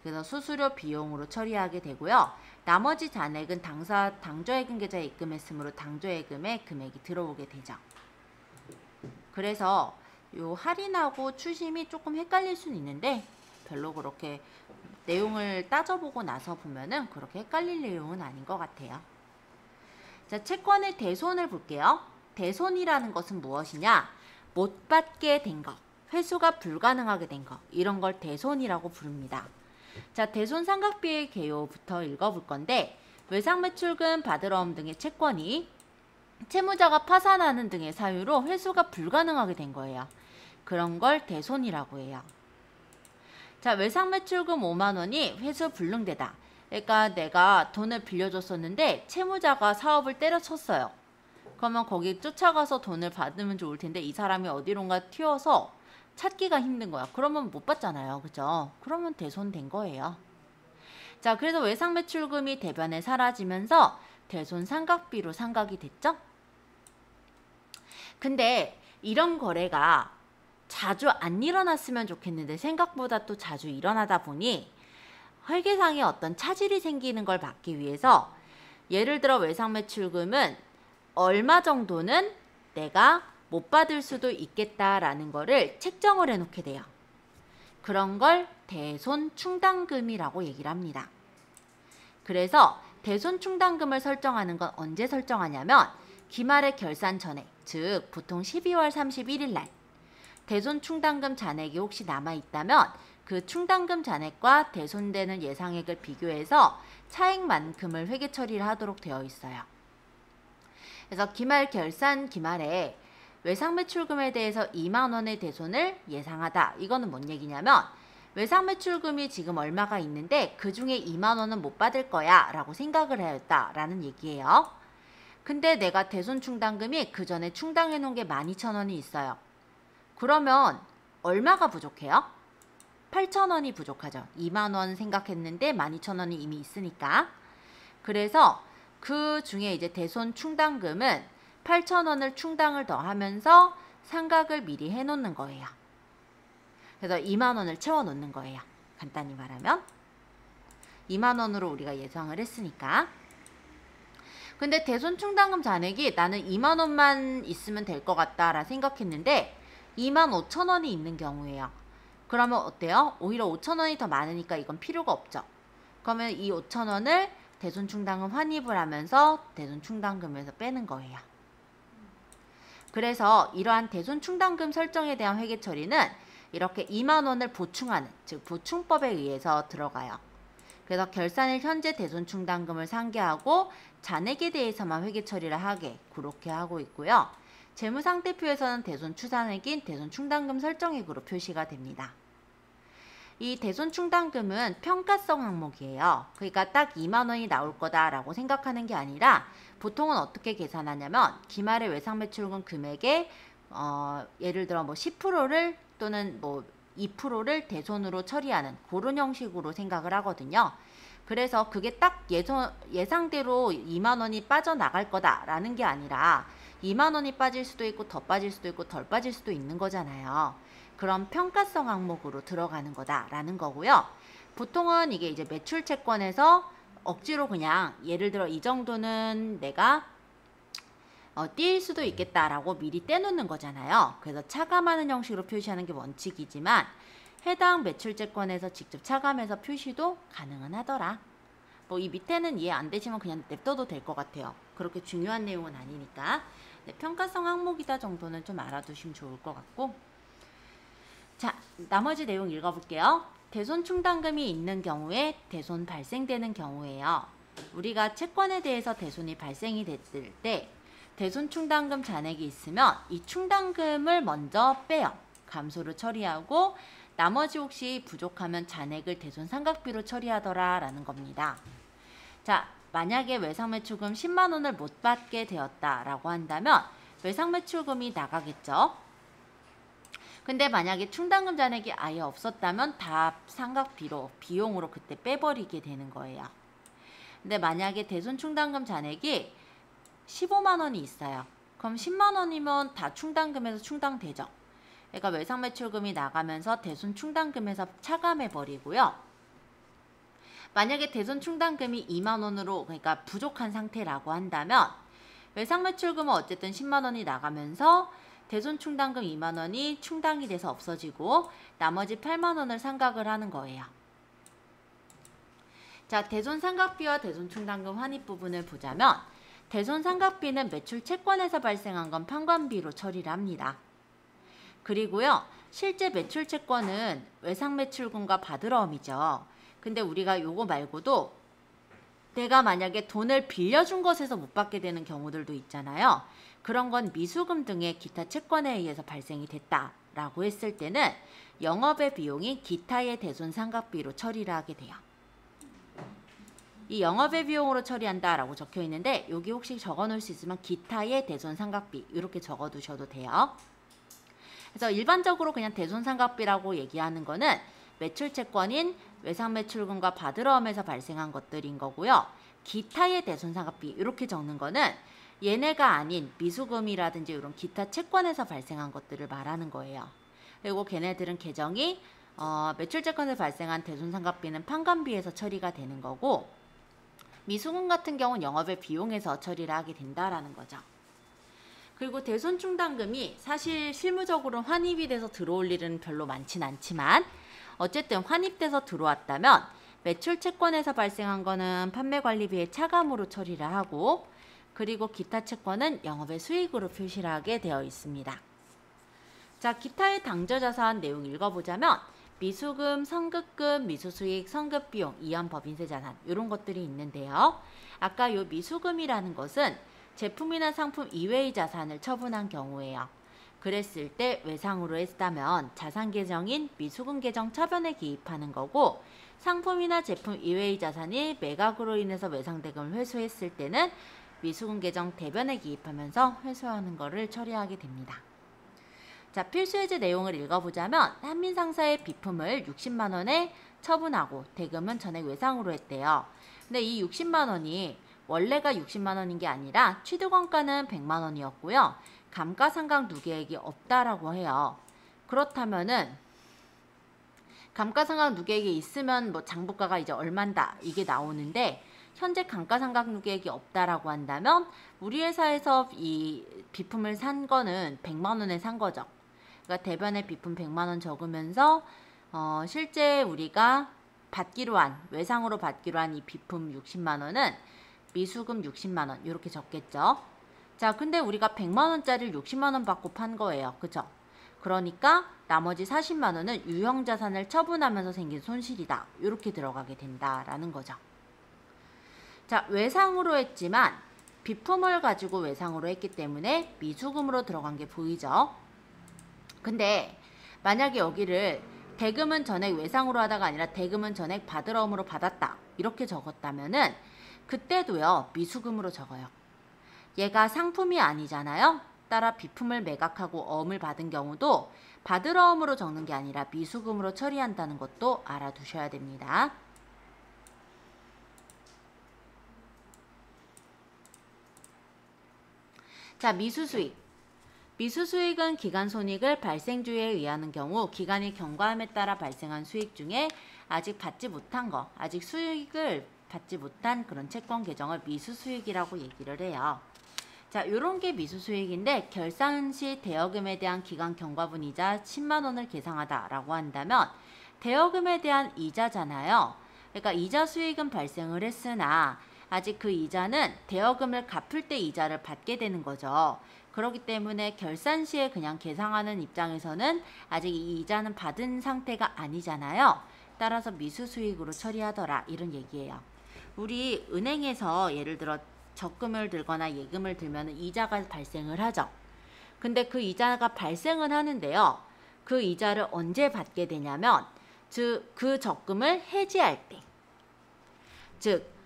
그래서 수수료 비용으로 처리하게 되고요. 나머지 잔액은 당조예금 계좌에 입금했으므로 당조예금에 금액이 들어오게 되죠. 그래서 요 할인하고 추심이 조금 헷갈릴 수는 있는데 별로 그렇게 내용을 따져보고 나서 보면은 그렇게 헷갈릴 내용은 아닌 것 같아요. 자, 채권의 대손을 볼게요. 대손이라는 것은 무엇이냐? 못 받게 된 것, 회수가 불가능하게 된 것, 이런 걸 대손이라고 부릅니다. 자, 대손 상각비의 개요부터 읽어볼 건데, 외상매출금, 받으러옴 등의 채권이 채무자가 파산하는 등의 사유로 회수가 불가능하게 된 거예요. 그런 걸 대손이라고 해요. 자, 외상매출금 5만 원이 회수 불능되다. 그러니까 내가 돈을 빌려줬었는데 채무자가 사업을 때려쳤어요. 그러면 거기 쫓아가서 돈을 받으면 좋을 텐데 이 사람이 어디론가 튀어서 찾기가 힘든 거야. 그러면 못 받잖아요. 그죠? 그러면 대손된 거예요. 자, 그래서 외상매출금이 대변에 사라지면서 대손 상각비로 상각이 됐죠? 근데 이런 거래가 자주 안 일어났으면 좋겠는데 생각보다 또 자주 일어나다 보니 회계상에 어떤 차질이 생기는 걸 막기 위해서 예를 들어 외상매출금은 얼마 정도는 내가 못 받을 수도 있겠다라는 거를 책정을 해놓게 돼요. 그런 걸 대손 충당금이라고 얘기를 합니다. 그래서 대손 충당금을 설정하는 건 언제 설정하냐면 기말의 결산 전에, 즉 보통 12월 31일 날 대손 충당금 잔액이 혹시 남아있다면 그 충당금 잔액과 대손되는 예상액을 비교해서 차액만큼을 회계 처리를 하도록 되어 있어요. 그래서 기말 결산 기말에 외상매출금에 대해서 2만 원의 대손을 예상하다. 이거는 뭔 얘기냐면 외상매출금이 지금 얼마가 있는데 그 중에 2만 원은 못 받을 거야 라고 생각을 하였다라는 얘기예요. 근데 내가 대손 충당금이 그 전에 충당해 놓은 게 12,000원이 있어요. 그러면 얼마가 부족해요? 8,000원이 부족하죠. 2만 원 생각했는데 12,000원이 이미 있으니까. 그래서 그 중에 이제 대손 충당금은 8,000원을 충당을 더하면서 상각을 미리 해놓는 거예요. 그래서 2만 원을 채워놓는 거예요. 간단히 말하면 2만 원으로 우리가 예상을 했으니까. 근데 대손 충당금 잔액이 나는 2만 원만 있으면 될 것 같다라 생각했는데 2만 5천 원이 있는 경우예요. 그러면 어때요? 오히려 5천 원이 더 많으니까 이건 필요가 없죠. 그러면 이 5천 원을 대손 충당금 환입을 하면서 대손 충당금에서 빼는 거예요. 그래서 이러한 대손 충당금 설정에 대한 회계 처리는 이렇게 2만 원을 보충하는, 즉 보충법에 의해서 들어가요. 그래서 결산일 현재 대손 충당금을 상계하고 잔액에 대해서만 회계 처리를 하게 그렇게 하고 있고요. 재무상태표에서는 대손 추산액인 대손 충당금 설정액으로 표시가 됩니다. 이 대손 충당금은 평가성 항목이에요. 그러니까 딱 2만 원이 나올 거다라고 생각하는 게 아니라 보통은 어떻게 계산하냐면 기말의 외상매출금 금액의 예를 들어 뭐 10%를 또는 뭐 2%를 대손으로 처리하는 그런 형식으로 생각을 하거든요. 그래서 그게 딱 예상대로 2만 원이 빠져나갈 거다라는 게 아니라 2만 원이 빠질 수도 있고 더 빠질 수도 있고 덜 빠질 수도 있는 거잖아요. 그런 평가성 항목으로 들어가는 거다라는 거고요. 보통은 이게 이제 매출 채권에서 억지로 그냥 예를 들어 이 정도는 내가 뛸 수도 있겠다라고 미리 떼놓는 거잖아요. 그래서 차감하는 형식으로 표시하는 게 원칙이지만 해당 매출채권에서 직접 차감해서 표시도 가능은 하더라. 뭐 이 밑에는 이해 안 되시면 그냥 냅둬도 될 것 같아요. 그렇게 중요한 내용은 아니니까. 네, 평가성 항목이다 정도는 좀 알아두시면 좋을 것 같고. 자, 나머지 내용 읽어볼게요. 대손 충당금이 있는 경우에 대손 발생되는 경우에요. 우리가 채권에 대해서 대손이 발생이 됐을 때 대손 충당금 잔액이 있으면 이 충당금을 먼저 빼요. 감소를 처리하고 나머지 혹시 부족하면 잔액을 대손 상각비로 처리하더라 라는 겁니다. 자, 만약에 외상매출금 10만 원을 못 받게 되었다라고 한다면 외상매출금이 나가겠죠. 근데 만약에 충당금 잔액이 아예 없었다면 다 상각비로 비용으로 그때 빼버리게 되는 거예요. 근데 만약에 대손 충당금 잔액이 15만 원이 있어요. 그럼 10만 원이면 다 충당금에서 충당되죠. 그러니까 외상매출금이 나가면서 대손충당금에서 차감해버리고요. 만약에 대손충당금이 2만원으로 그러니까 부족한 상태라고 한다면 외상매출금은 어쨌든 10만원이 나가면서 대손충당금 2만원이 충당이 돼서 없어지고 나머지 8만원을 상각을 하는 거예요. 자, 대손상각비와 대손충당금 환입 부분을 보자면 대손상각비는 매출 채권에서 발생한 건 판관비로 처리를 합니다. 그리고요, 실제 매출 채권은 외상매출금과 바드러움이죠. 근데 우리가 요거 말고도 내가 만약에 돈을 빌려준 것에서 못 받게 되는 경우들도 있잖아요. 그런 건 미수금 등의 기타 채권에 의해서 발생이 됐다라고 했을 때는 영업의 비용이 기타의 대손상각비로 처리를 하게 돼요. 이 영업의 비용으로 처리한다라고 적혀 있는데 여기 혹시 적어 놓을 수 있으면 기타의 대손상각비 이렇게 적어 두셔도 돼요. 그래서 일반적으로 그냥 대손상각비라고 얘기하는 거는 매출 채권인 외상매출금과 바드러움에서 발생한 것들인 거고요. 기타의 대손상각비 이렇게 적는 거는 얘네가 아닌 미수금이라든지 이런 기타 채권에서 발생한 것들을 말하는 거예요. 그리고 걔네들은 계정이 매출 채권에서 발생한 대손상각비는 판관비에서 처리가 되는 거고 미수금 같은 경우는 영업의 비용에서 처리를 하게 된다라는 거죠. 그리고 대손충당금이 사실 실무적으로 환입이 돼서 들어올 일은 별로 많진 않지만 어쨌든 환입돼서 들어왔다면 매출 채권에서 발생한 거는 판매관리비의 차감으로 처리를 하고 그리고 기타 채권은 영업의 수익으로 표시를 하게 되어 있습니다. 자, 기타의 당저자산 내용 읽어보자면 미수금, 선급금, 미수수익, 선급비용, 이연법인세 자산 이런 것들이 있는데요. 아까 요 미수금이라는 것은 제품이나 상품 이외의 자산을 처분한 경우예요. 그랬을 때 외상으로 했다면 자산 계정인 미수금 계정 차변에 기입하는 거고 상품이나 제품 이외의 자산이 매각으로 인해서 외상대금을 회수했을 때는 미수금 계정 대변에 기입하면서 회수하는 거를 처리하게 됩니다. 자, 필수해제 내용을 읽어보자면 한민상사의 비품을 60만원에 처분하고 대금은 전액 외상으로 했대요. 근데 이 60만원이 원래가 60만원인 게 아니라 취득원가는 100만원이었고요. 감가상각 누계액이 없다라고 해요. 그렇다면은 감가상각 누계액이 있으면 뭐 장부가가 이제 얼만다 이게 나오는데 현재 감가상각 누계액이 없다라고 한다면 우리 회사에서 이 비품을 산 거는 100만원에 산 거죠. 그러니까 대변에 비품 100만원 적으면서 실제 우리가 받기로 한 외상으로 받기로 한 이 비품 60만원은 미수금 60만원 이렇게 적겠죠. 자, 근데 우리가 100만원짜리를 60만원 받고 판 거예요. 그쵸? 그러니까 나머지 40만원은 유형자산을 처분하면서 생긴 손실이다. 이렇게 들어가게 된다라는 거죠. 자, 외상으로 했지만 비품을 가지고 외상으로 했기 때문에 미수금으로 들어간 게 보이죠? 근데 만약에 여기를 대금은 전액 외상으로 하다가 아니라 대금은 전액 바드러움으로 받았다. 이렇게 적었다면은 그때도요. 미수금으로 적어요. 얘가 상품이 아니잖아요. 따라 비품을 매각하고 어음을 받은 경우도 바드러움으로 적는 게 아니라 미수금으로 처리한다는 것도 알아두셔야 됩니다. 자, 미수수익. 미수수익은 기간손익을 발생주에 의하는 경우 기간이 경과함에 따라 발생한 수익 중에 아직 받지 못한 거, 아직 수익을 받지 못한 그런 채권 계정을 미수수익이라고 얘기를 해요. 자, 요런 게 미수수익인데 결산 시 대여금에 대한 기간 경과분 이자 10만원을 계상하다라고 한다면 대여금에 대한 이자잖아요. 그러니까 이자 수익은 발생을 했으나 아직 그 이자는 대여금을 갚을 때 이자를 받게 되는 거죠. 그렇기 때문에 결산 시에 그냥 계상하는 입장에서는 아직 이 이자는 받은 상태가 아니잖아요. 따라서 미수수익으로 처리하더라 이런 얘기예요. 우리 은행에서 예를 들어 적금을 들거나 예금을 들면 이자가 발생을 하죠. 근데 그 이자가 발생은 하는데요. 그 이자를 언제 받게 되냐면 즉 그 적금을 해지할 때. 즉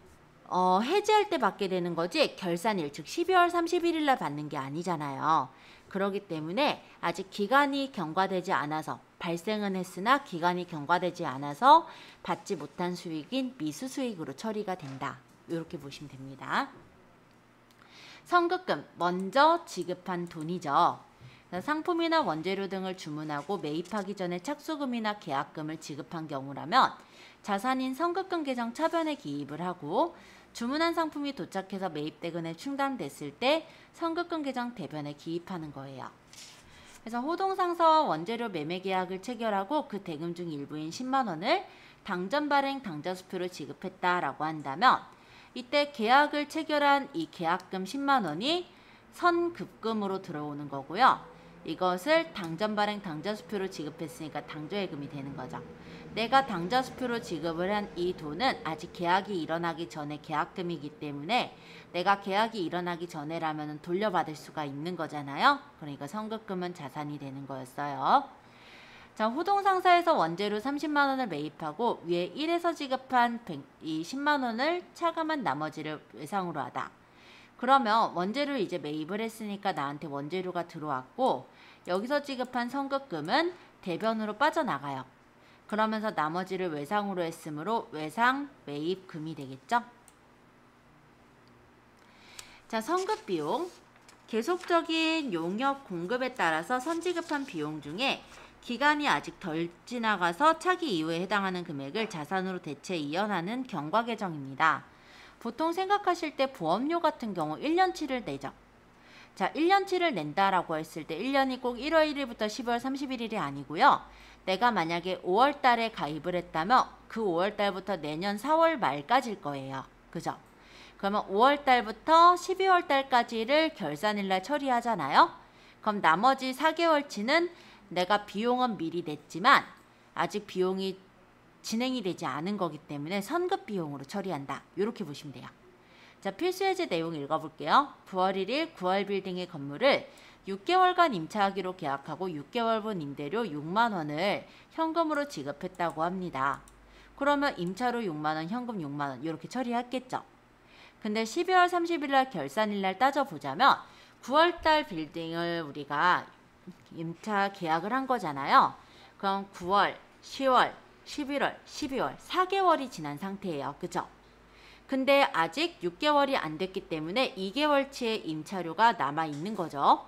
해지할 때 받게 되는 거지 결산일 즉 12월 31일 날 받는 게 아니잖아요. 그렇기 때문에 아직 기간이 경과되지 않아서 발생은 했으나 기간이 경과되지 않아서 받지 못한 수익인 미수수익으로 처리가 된다. 이렇게 보시면 됩니다. 선급금, 먼저 지급한 돈이죠. 상품이나 원재료 등을 주문하고 매입하기 전에 착수금이나 계약금을 지급한 경우라면 자산인 선급금 계정 차변에 기입을 하고 주문한 상품이 도착해서 매입대금에 충당됐을 때 선급금 계정 대변에 기입하는 거예요. 그래서 호동상사와 원재료 매매 계약을 체결하고 그 대금 중 일부인 10만 원을 당전 발행 당좌수표로 지급했다라고 한다면 이때 계약을 체결한 이 계약금 10만 원이 선급금으로 들어오는 거고요. 이것을 당전 발행 당좌수표로 지급했으니까 당좌예금이 되는 거죠. 내가 당좌수표로 지급을 한 이 돈은 아직 계약이 일어나기 전에 계약금이기 때문에 내가 계약이 일어나기 전에라면 돌려받을 수가 있는 거잖아요. 그러니까 선급금은 자산이 되는 거였어요. 자, 호동상사에서 원재료 30만 원을 매입하고 위에 1에서 지급한 이 10만 원을 차감한 나머지를 외상으로 하다. 그러면 원재료를 이제 매입을 했으니까 나한테 원재료가 들어왔고 여기서 지급한 선급금은 대변으로 빠져나가요. 그러면서 나머지를 외상으로 했으므로 외상 매입금이 되겠죠. 자, 선급비용. 계속적인 용역 공급에 따라서 선지급한 비용 중에 기간이 아직 덜 지나가서 차기 이후에 해당하는 금액을 자산으로 대체 이연하는 경과계정입니다. 보통 생각하실 때 보험료 같은 경우 1년치를 내죠. 자, 1년치를 낸다라고 했을 때 1년이 꼭 1월 1일부터 12월 31일이 아니고요. 내가 만약에 5월 달에 가입을 했다면 그 5월 달부터 내년 4월 말까지일 거예요. 그죠? 그러면 5월 달부터 12월 달까지를 결산일 날 처리하잖아요. 그럼 나머지 4개월치는 내가 비용은 미리 냈지만 아직 비용이 진행이 되지 않은 거기 때문에 선급 비용으로 처리한다. 이렇게 보시면 돼요. 자, 필수해지 내용 읽어볼게요. 9월 1일 9월 빌딩의 건물을 6개월간 임차하기로 계약하고 6개월분 임대료 6만 원을 현금으로 지급했다고 합니다. 그러면 임차료 6만 원, 현금 6만 원 이렇게 처리했겠죠. 근데 12월 30일 날 결산일 날 따져보자면 9월 달 빌딩을 우리가 임차 계약을 한 거잖아요. 그럼 9월, 10월, 11월, 12월 4개월이 지난 상태예요. 그죠? 근데 아직 6개월이 안 됐기 때문에 2개월치의 임차료가 남아 있는 거죠.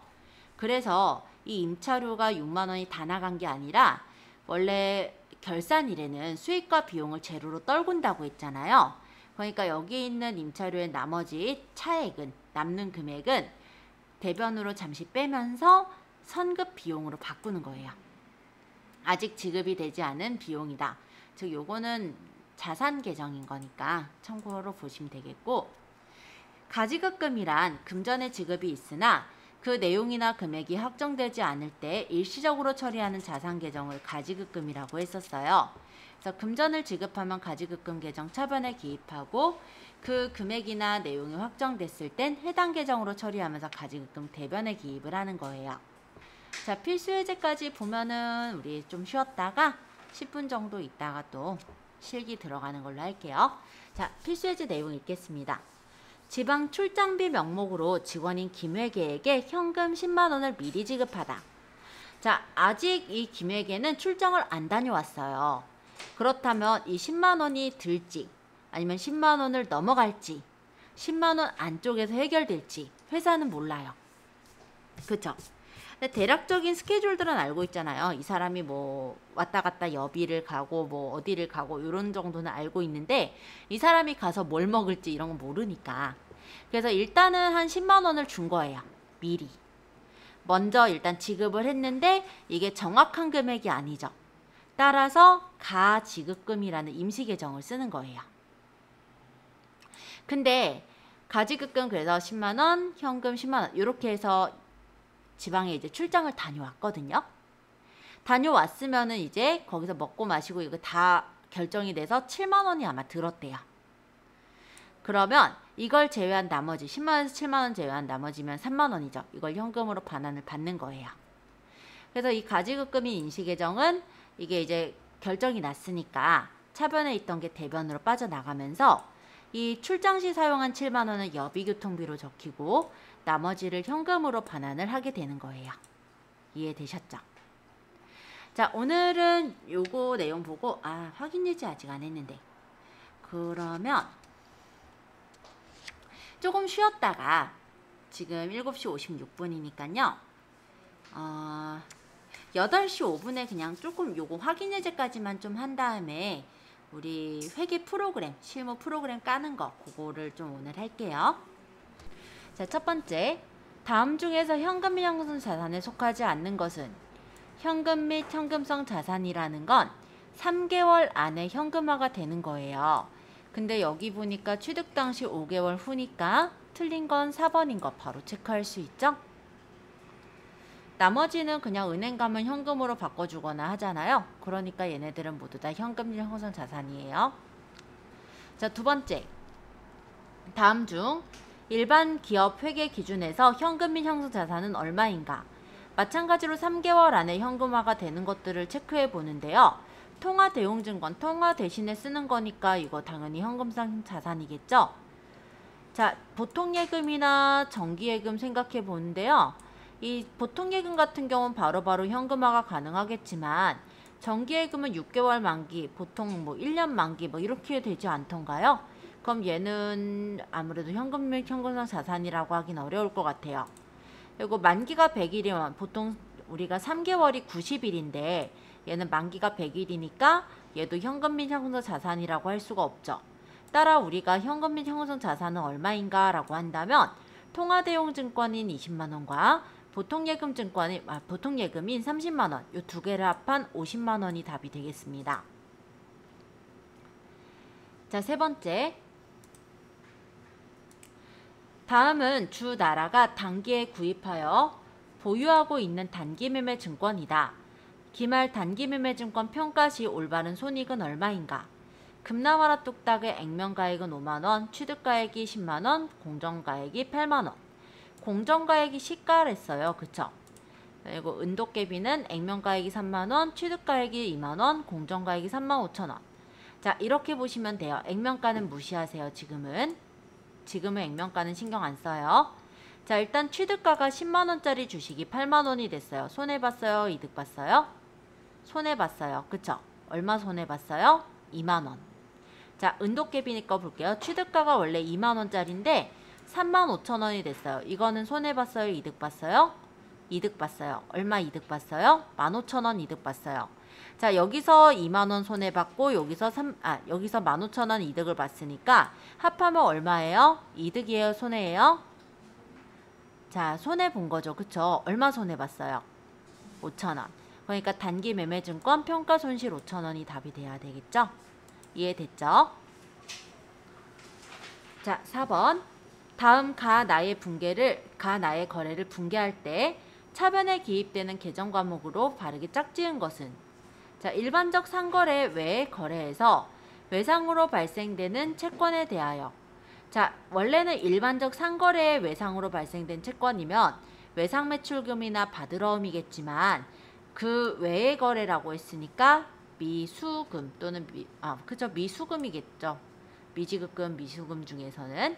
그래서 이 임차료가 6만 원이 다 나간 게 아니라 원래 결산일에는 수익과 비용을 제로로 떨군다고 했잖아요. 그러니까 여기 있는 임차료의 나머지 차액은 남는 금액은 대변으로 잠시 빼면서 선급 비용으로 바꾸는 거예요. 아직 지급이 되지 않은 비용이다. 즉 요거는 자산 계정인 거니까 참고로 보시면 되겠고, 가지급금이란 금전의 지급이 있으나 그 내용이나 금액이 확정되지 않을 때 일시적으로 처리하는 자산 계정을 가지급금이라고 했었어요. 그래서 금전을 지급하면 가지급금 계정 차변에 기입하고 그 금액이나 내용이 확정됐을 땐 해당 계정으로 처리하면서 가지급금 대변에 기입을 하는 거예요. 자, 필수해제까지 보면은 우리 좀 쉬었다가 10분 정도 있다가 또 실기 들어가는 걸로 할게요. 자, 필수해제 내용 읽겠습니다. 지방 출장비 명목으로 직원인 김회계에게 현금 10만 원을 미리 지급하다. 자, 아직 이 김회계는 출장을 안 다녀왔어요. 그렇다면 이 10만 원이 들지 아니면 10만 원을 넘어갈지 10만 원 안쪽에서 해결될지 회사는 몰라요. 그쵸? 근데 대략적인 스케줄들은 알고 있잖아요. 이 사람이 뭐 왔다 갔다 여비를 가고 뭐 어디를 가고 이런 정도는 알고 있는데 이 사람이 가서 뭘 먹을지 이런 건 모르니까. 그래서 일단은 한 10만 원을 준 거예요. 미리. 먼저 일단 지급을 했는데 이게 정확한 금액이 아니죠. 따라서 가지급금이라는 임시계정을 쓰는 거예요. 근데 가지급금 그래서 10만 원, 현금 10만 원 이렇게 해서 지방에 이제 출장을 다녀왔거든요. 다녀왔으면은 이제 거기서 먹고 마시고 이거 다 결정이 돼서 7만 원이 아마 들었대요. 그러면 이걸 제외한 나머지 10만 원에서 7만 원 제외한 나머지면 3만 원이죠. 이걸 현금으로 반환을 받는 거예요. 그래서 이 가지급금인 임시계정은 이게 이제 결정이 났으니까 차변에 있던 게 대변으로 빠져나가면서 이 출장 시 사용한 7만 원은 여비교통비로 적히고 나머지를 현금으로 반환을 하게 되는 거예요. 이해되셨죠? 자, 오늘은 요거 내용 보고 확인유지 아직 안 했는데 그러면 조금 쉬었다가 지금 7시 56분이니까요. 어, 8시 5분에 그냥 조금 요거 확인 예제까지만 좀 한 다음에 우리 회계 프로그램, 실무 프로그램 까는 거 그거를 좀 오늘 할게요. 자, 첫 번째, 다음 중에서 현금 및 현금성 자산에 속하지 않는 것은 현금 및 현금성 자산이라는 건 3개월 안에 현금화가 되는 거예요. 근데 여기 보니까 취득 당시 5개월 후니까 틀린 건 4번인 거 바로 체크할 수 있죠? 나머지는 그냥 은행 가면 현금으로 바꿔주거나 하잖아요. 그러니까 얘네들은 모두 다 현금 및 현금성 자산이에요. 자, 두 번째, 다음 중 일반 기업 회계 기준에서 현금 및 현금성 자산은 얼마인가? 마찬가지로 3개월 안에 현금화가 되는 것들을 체크해 보는데요. 통화 대용증권, 통화 대신에 쓰는 거니까 이거 당연히 현금성 자산이겠죠? 자, 보통예금이나 정기예금 생각해 보는데요. 이 보통예금 같은 경우는 바로바로 현금화가 가능하겠지만 정기예금은 6개월 만기, 보통 뭐 1년 만기 뭐 이렇게 되지 않던가요? 그럼 얘는 아무래도 현금 및 현금성 자산이라고 하긴 어려울 것 같아요. 그리고 만기가 100일이면 보통 우리가 3개월이 90일인데 얘는 만기가 100일이니까 얘도 현금 및 현금성 자산이라고 할 수가 없죠. 따라 우리가 현금 및 현금성 자산은 얼마인가 라고 한다면 통화대용증권인 20만원과 보통예금인 30만원 이 두 개를 합한 50만원이 답이 되겠습니다. 자, 세 번째, 다음은 주 나라가 단기에 구입하여 보유하고 있는 단기매매 증권이다. 기말 단기매매증권 평가 시 올바른 손익은 얼마인가? 금나와라 뚝딱의 액면가액은 5만원, 취득가액이 10만원, 공정가액이 8만원. 공정가액이 시가랬어요. 그쵸? 그리고 은도깨비는 액면가액이 3만원, 취득가액이 2만원, 공정가액이 35,000원. 자, 이렇게 보시면 돼요. 액면가는 무시하세요. 지금은 액면가는 신경 안 써요. 자, 일단 취득가가 10만원짜리 주식이 8만원이 됐어요. 손해봤어요? 이득봤어요? 손해봤어요. 그쵸? 얼마 손해봤어요? 2만원. 자, 은도깨비니까 볼게요. 취득가가 원래 2만원짜리인데 35,000원이 됐어요. 이거는 손해봤어요? 이득봤어요? 이득봤어요. 얼마 이득봤어요? 15,000원 이득봤어요. 자, 여기서 2만원 손해봤고 여기서 15,000원 이득을 봤으니까 합하면 얼마예요? 이득이에요? 손해예요? 자, 손해본 거죠. 그쵸? 얼마 손해봤어요? 5,000원. 그러니까 단기매매증권 평가손실 5,000원이 답이 돼야 되겠죠? 이해됐죠? 자, 4번. 다음 가 나의 거래를 붕괴할 때 차변에 기입되는 계정 과목으로 바르게 짝지은 것은? 자, 일반적 상거래 외의 거래에서 외상으로 발생되는 채권에 대하여. 자, 원래는 일반적 상거래의 외상으로 발생된 채권이면 외상매출금이나 받으러움이겠지만 그 외의 거래라고 했으니까 미수금 또는 미수금이겠죠. 미지급금, 미수금 중에서는.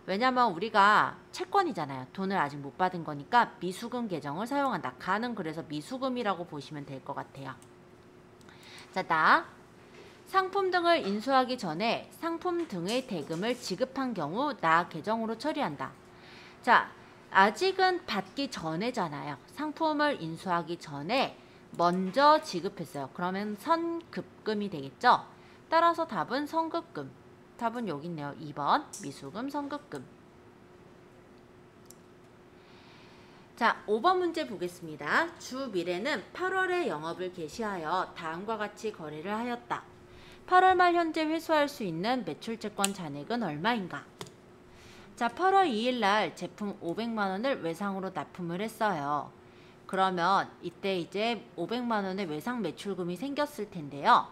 왜냐면 우리가 채권이잖아요. 돈을 아직 못 받은 거니까 미수금 계정을 사용한다. 가는 그래서 미수금이라고 보시면 될 것 같아요. 자, 상품 등을 인수하기 전에 상품 등의 대금을 지급한 경우 나 계정으로 처리한다. 자, 아직은 받기 전에잖아요. 상품을 인수하기 전에 먼저 지급했어요. 그러면 선급금이 되겠죠. 따라서 답은 선급금. 답은 여기 있네요. 2번 미수금 선급금. 자, 5번 문제 보겠습니다. 주미래는 8월에 영업을 개시하여 다음과 같이 거래를 하였다. 8월 말 현재 회수할 수 있는 매출채권 잔액은 얼마인가? 자, 8월 2일 날 제품 500만원을 외상으로 납품을 했어요. 그러면 이때 이제 500만원의 외상 매출금이 생겼을 텐데요.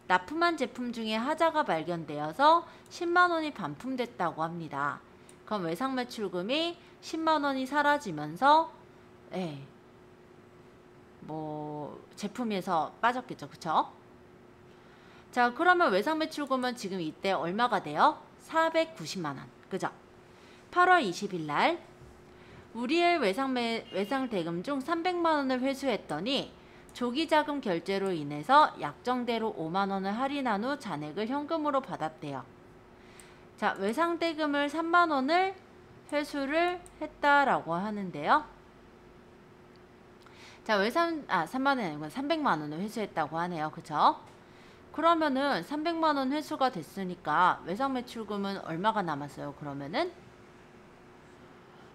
납품한 제품 중에 하자가 발견되어서 10만원이 반품됐다고 합니다. 그럼 외상 매출금이 10만원이 사라지면서 제품에서 빠졌겠죠. 그쵸? 자, 그러면 외상 매출금은 지금 이때 얼마가 돼요? 490만원. 그죠? 8월 20일 날 우리의 외상 대금 중 300만원을 회수했더니 조기자금 결제로 인해서 약정대로 5만원을 할인한 후 잔액을 현금으로 받았대요. 자, 외상대금을 3만원을 회수를 했다라고 하는데요. 자, 3만 원이 아니고 300만 원을 회수했다고 하네요. 그죠? 그러면은 300만 원 회수가 됐으니까 외상 매출금은 얼마가 남았어요? 그러면은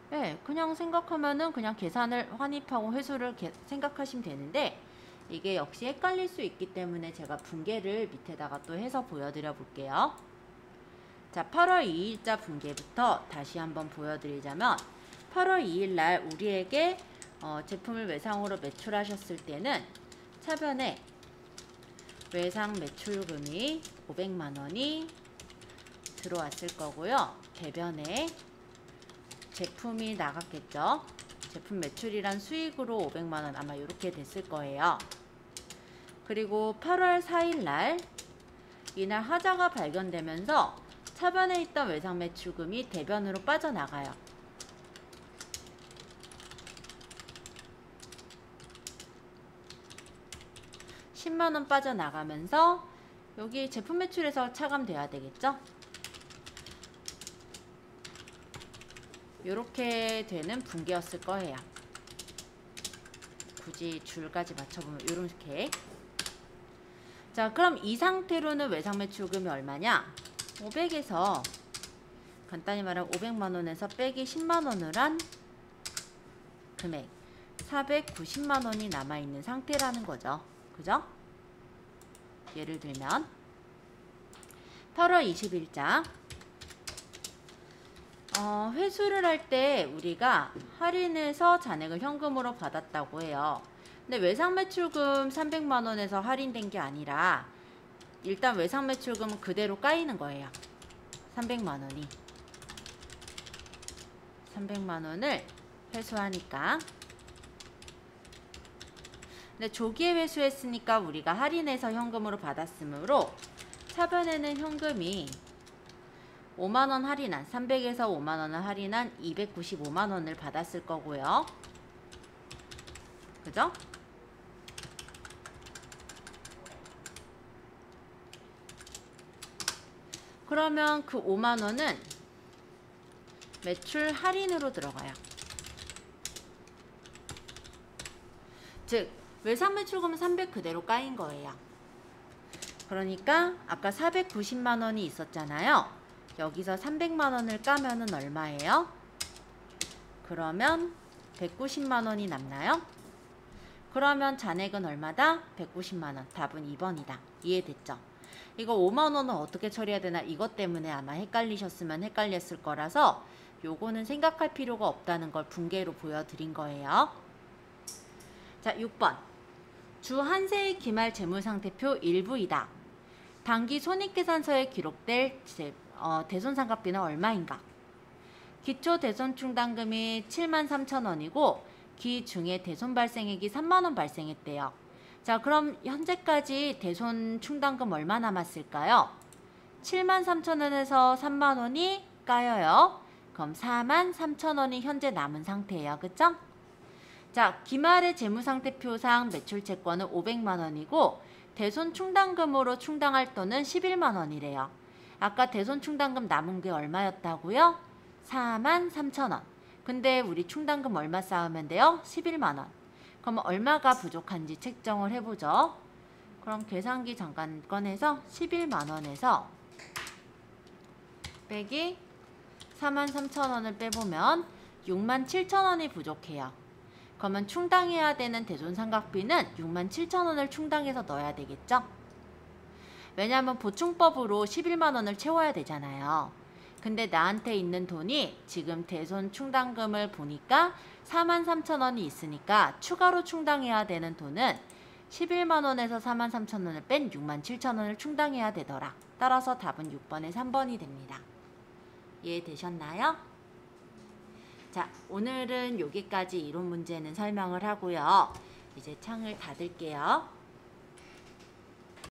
네, 그냥 생각하면은 그냥 계산을 환입하고 회수를 생각하시면 되는데 이게 역시 헷갈릴 수 있기 때문에 제가 분계를 밑에다가 또 해서 보여드려 볼게요. 자, 8월 2일자 분계부터 다시 한번 보여드리자면 8월 2일 날 우리에게 제품을 외상으로 매출하셨을 때는 차변에 외상 매출금이 500만 원이 들어왔을 거고요. 대변에 제품이 나갔겠죠. 제품 매출이란 수익으로 500만 원 아마 이렇게 됐을 거예요. 그리고 8월 4일 날 이날 하자가 발견되면서 차변에 있던 외상 매출금이 대변으로 빠져나가요. (10만원) 빠져나가면서 여기 제품 매출에서 차감돼야 되겠죠. 이렇게 되는 분계였을 거예요. 굳이 줄까지 맞춰보면 이렇게. 자, 그럼 이 상태로는 외상 매출금이 얼마냐? 500에서 간단히 말하면 500만 원에서 빼기 10만 원을 한 금액 490만 원이 남아있는 상태라는 거죠. 그죠? 예를 들면 8월 20일자 회수를 할 때 우리가 할인해서 잔액을 현금으로 받았다고 해요. 근데 외상 매출금 300만 원에서 할인된 게 아니라 일단 외상 매출금은 그대로 까이는 거예요. 300만 원이 300만 원을 회수하니까. 근데 조기에 회수했으니까 우리가 할인해서 현금으로 받았으므로 차변에는 현금이 5만원 할인한 300에서 5만원을 할인한 295만원을 받았을 거고요. 그죠? 그러면 그 5만원은 매출 할인으로 들어가요. 즉 외상 매출금은 300 그대로 까인 거예요. 그러니까 아까 490만원이 있었잖아요. 여기서 300만원을 까면은 얼마예요? 그러면 190만원이 남나요? 그러면 잔액은 얼마다? 190만원. 답은 2번이다. 이해됐죠? 이거 5만원은 어떻게 처리해야 되나 이것 때문에 아마 헷갈리셨으면 헷갈렸을 거라서 요거는 생각할 필요가 없다는 걸 분계로 보여드린 거예요. 자, 6번. 주 한세의 기말 재무상태표 일부이다. 당기 손익계산서에 기록될 대손상각비는 얼마인가? 기초 대손충당금이 73,000원이고 기중에 대손 발생액이 3만원 발생했대요. 자, 그럼 현재까지 대손 충당금 얼마 남았을까요? 73,000원에서 3만원이 까여요. 그럼 43,000원이 현재 남은 상태예요. 그쵸? 자, 기말의 재무상태표상 매출채권은 500만원이고 대손 충당금으로 충당할 돈은 11만원이래요. 아까 대손 충당금 남은 게 얼마였다고요? 43,000원. 근데 우리 충당금 얼마 쌓으면 돼요? 11만원. 그럼 얼마가 부족한지 책정을 해보죠. 그럼 계산기 잠깐 꺼내서 11만원에서 빼기 43,000원을 빼보면 67,000원이 부족해요. 그러면 충당해야 되는 대손상각비는 67,000원을 충당해서 넣어야 되겠죠? 왜냐하면 보충법으로 11만원을 채워야 되잖아요. 근데 나한테 있는 돈이 지금 대손 충당금을 보니까 43,000원이 있으니까 추가로 충당해야 되는 돈은 11만원에서 43,000원을 뺀 67,000원을 충당해야 되더라. 따라서 답은 6번에 3번이 됩니다. 이해되셨나요? 자, 오늘은 여기까지 이론 문제는 설명을 하고요. 이제 창을 닫을게요.